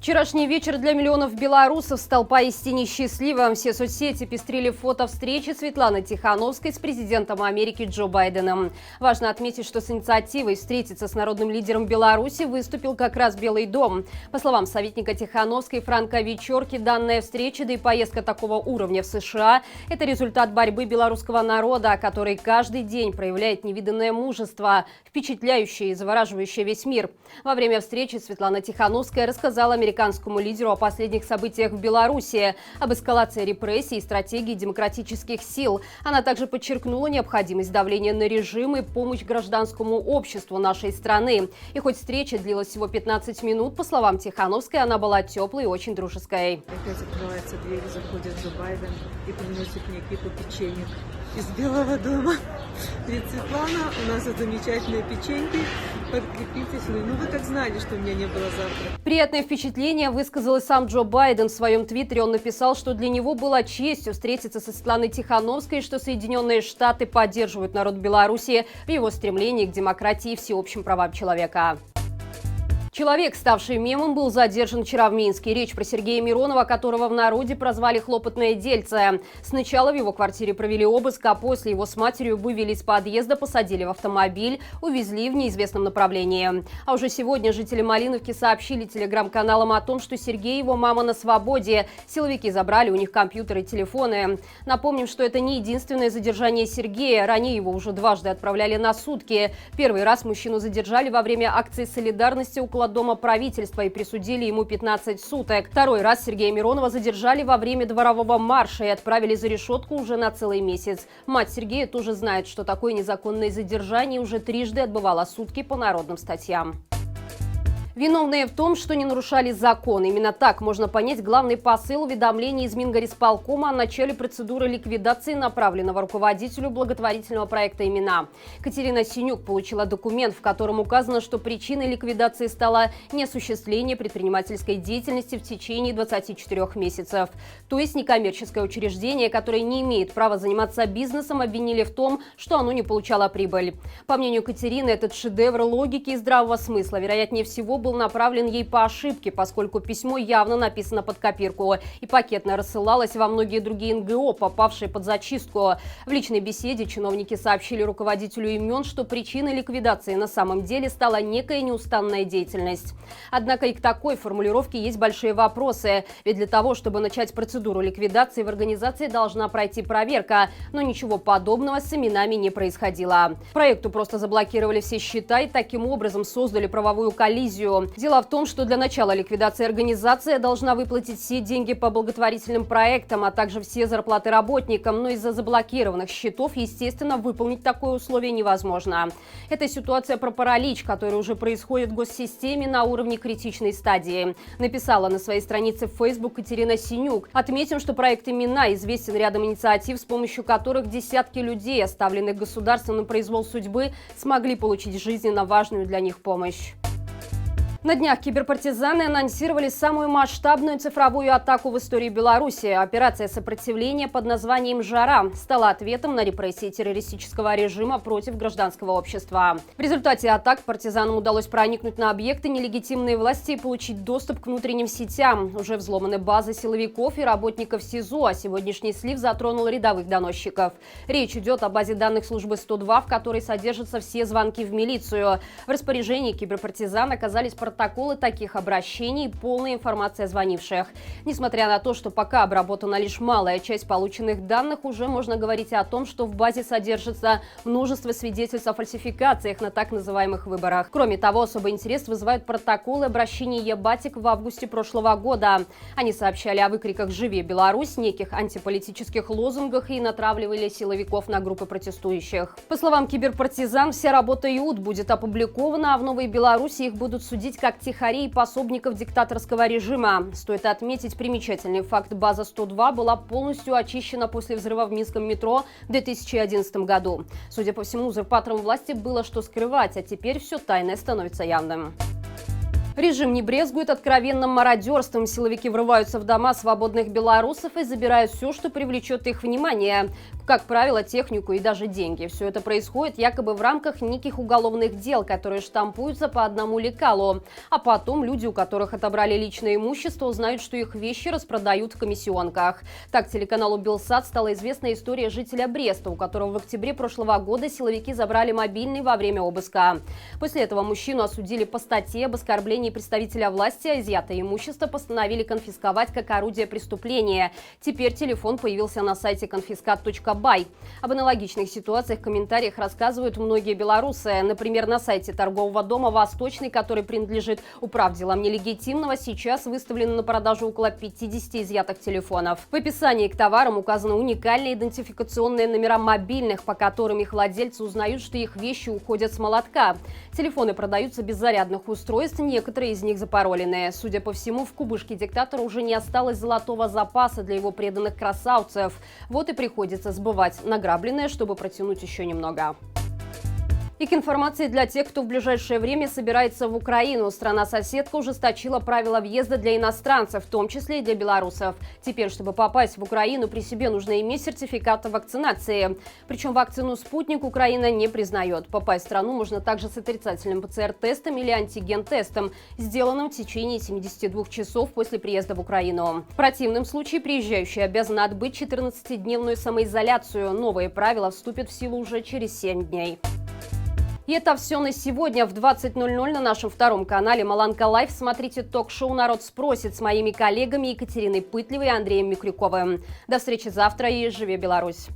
Вчерашний вечер для миллионов белорусов стал поистине счастливым. Все соцсети пестрили фото встречи Светланы Тихановской с президентом Америки Джо Байденом. Важно отметить, что с инициативой встретиться с народным лидером Беларуси выступил как раз Белый дом. По словам советника Тихановской Франка Вечорки, данная встреча, да и поездка такого уровня в США – это результат борьбы белорусского народа, который каждый день проявляет невиданное мужество, впечатляющее и завораживающее весь мир. Во время встречи Светлана Тихановская рассказала американскому лидеру о последних событиях в Беларуси, об эскалации репрессий и стратегии демократических сил. Она также подчеркнула необходимость давления на режим и помощь гражданскому обществу нашей страны. И хоть встреча длилась всего 15 минут, по словам Тихановской, она была теплой и очень дружеской. Опять открывается дверь, заходит Джо Байден и приносит мне кипу печенек из Белого дома. Говорит: Светлана, у нас тут замечательные печеньки, подкрепитесь. Ну вы как знали, что у меня не было завтра. Приятное впечатление высказал и сам Джо Байден. В своем твиттере он написал, что для него было честью встретиться со Светланой Тихановской, что Соединенные Штаты поддерживают народ Беларуси в его стремлении к демократии и всеобщим правам человека. Человек, ставший мемом, был задержан вчера в Минске. Речь про Сергея Миронова, которого в народе прозвали «хлопотное дельце». Сначала в его квартире провели обыск, а после его с матерью вывели из подъезда, посадили в автомобиль, увезли в неизвестном направлении. А уже сегодня жители Малиновки сообщили телеграм-каналам о том, что Сергей и его мама на свободе. Силовики забрали у них компьютеры и телефоны. Напомним, что это не единственное задержание Сергея. Ранее его уже дважды отправляли на сутки. Первый раз мужчину задержали во время акции солидарности около Дома правительства и присудили ему 15 суток. Второй раз Сергея Миронова задержали во время дворового марша и отправили за решетку уже на целый месяц. Мать Сергея тоже знает, что такое незаконное задержание, уже трижды отбывала сутки по народным статьям. Виновные в том, что не нарушали закон. Именно так можно понять главный посыл уведомления из Мингорисполкома о начале процедуры ликвидации направленного руководителю благотворительного проекта «Имена». Катерина Синюк получила документ, в котором указано, что причиной ликвидации стало неосуществление предпринимательской деятельности в течение 24 месяцев. То есть некоммерческое учреждение, которое не имеет права заниматься бизнесом, обвинили в том, что оно не получало прибыль. По мнению Катерины, этот шедевр логики и здравого смысла, вероятнее всего, был направлен ей по ошибке, поскольку письмо явно написано под копирку и пакетно рассылалось во многие другие НГО, попавшие под зачистку. В личной беседе чиновники сообщили руководителю «Имен», что причиной ликвидации на самом деле стала некая неустанная деятельность. Однако и к такой формулировке есть большие вопросы. Ведь для того, чтобы начать процедуру ликвидации, в организации должна пройти проверка. Но ничего подобного с именами не происходило. Проекту просто заблокировали все счета и таким образом создали правовую коллизию. Дело в том, что для начала ликвидации организация должна выплатить все деньги по благотворительным проектам, а также все зарплаты работникам. Но из-за заблокированных счетов, естественно, выполнить такое условие невозможно. Это ситуация про паралич, который уже происходит в госсистеме на уровне критичной стадии. Написала на своей странице в Facebook Катерина Синюк. Отметим, что проект «Имена» известен рядом инициатив, с помощью которых десятки людей, оставленных государством на произвол судьбы, смогли получить жизненно важную для них помощь. На днях киберпартизаны анонсировали самую масштабную цифровую атаку в истории Беларуси. Операция сопротивления под названием «Жара» стала ответом на репрессии террористического режима против гражданского общества. В результате атак партизанам удалось проникнуть на объекты нелегитимной власти и получить доступ к внутренним сетям. Уже взломаны базы силовиков и работников СИЗО, а сегодняшний слив затронул рядовых доносчиков. Речь идет о базе данных службы 102, в которой содержатся все звонки в милицию. В распоряжении киберпартизан оказались протоколы таких обращений и полная информация о звонивших. Несмотря на то, что пока обработана лишь малая часть полученных данных, уже можно говорить о том, что в базе содержится множество свидетельств о фальсификациях на так называемых выборах. Кроме того, особый интерес вызывают протоколы обращений Ебатик в августе прошлого года. Они сообщали о выкриках «Живи Беларусь», неких антиполитических лозунгах и натравливали силовиков на группы протестующих. По словам киберпартизан, вся работа ИУД будет опубликована, а в Новой Беларуси их будут судить как тихарей и пособников диктаторского режима. Стоит отметить примечательный факт: база 102 была полностью очищена после взрыва в минском метро в 2011 году. Судя по всему, узурпаторам власти было что скрывать, а теперь все тайное становится явным. Режим не брезгует откровенным мародерством. Силовики врываются в дома свободных белорусов и забирают все, что привлечет их внимание. Как правило, технику и даже деньги. Все это происходит якобы в рамках неких уголовных дел, которые штампуются по одному лекалу. А потом люди, у которых отобрали личное имущество, узнают, что их вещи распродают в комиссионках. Так телеканалу Белсат стала известна история жителя Бреста, у которого в октябре прошлого года силовики забрали мобильный во время обыска. После этого мужчину осудили по статье об оскорблении представителя власти, а изъятое имущество постановили конфисковать как орудие преступления. Теперь телефон появился на сайте confiscat.by. Об аналогичных ситуациях в комментариях рассказывают многие белорусы. Например, на сайте торгового дома «Восточный», который принадлежит управделам нелегитимного, сейчас выставлено на продажу около 50 изъятых телефонов. В описании к товарам указаны уникальные идентификационные номера мобильных, по которым их владельцы узнают, что их вещи уходят с молотка. Телефоны продаются без зарядных устройств, некоторые из них запароленные. Судя по всему, в кубышке диктатора уже не осталось золотого запаса для его преданных красавцев. Вот и приходится сбывать награбленное, чтобы протянуть еще немного. И к информации для тех, кто в ближайшее время собирается в Украину. Страна-соседка ужесточила правила въезда для иностранцев, в том числе и для белорусов. Теперь, чтобы попасть в Украину, при себе нужно иметь сертификат о вакцинации. Причем вакцину «Спутник» Украина не признает. Попасть в страну можно также с отрицательным ПЦР-тестом или антиген-тестом, сделанным в течение 72 часов после приезда в Украину. В противном случае приезжающий обязан отбыть 14-дневную самоизоляцию. Новые правила вступят в силу уже через 7 дней. И это все на сегодня. В 20:00 на нашем втором канале Маланка Лайв смотрите ток-шоу «Народ спросит» с моими коллегами Екатериной Пытлевой и Андреем Микрюковым. До встречи завтра и живи Беларусь!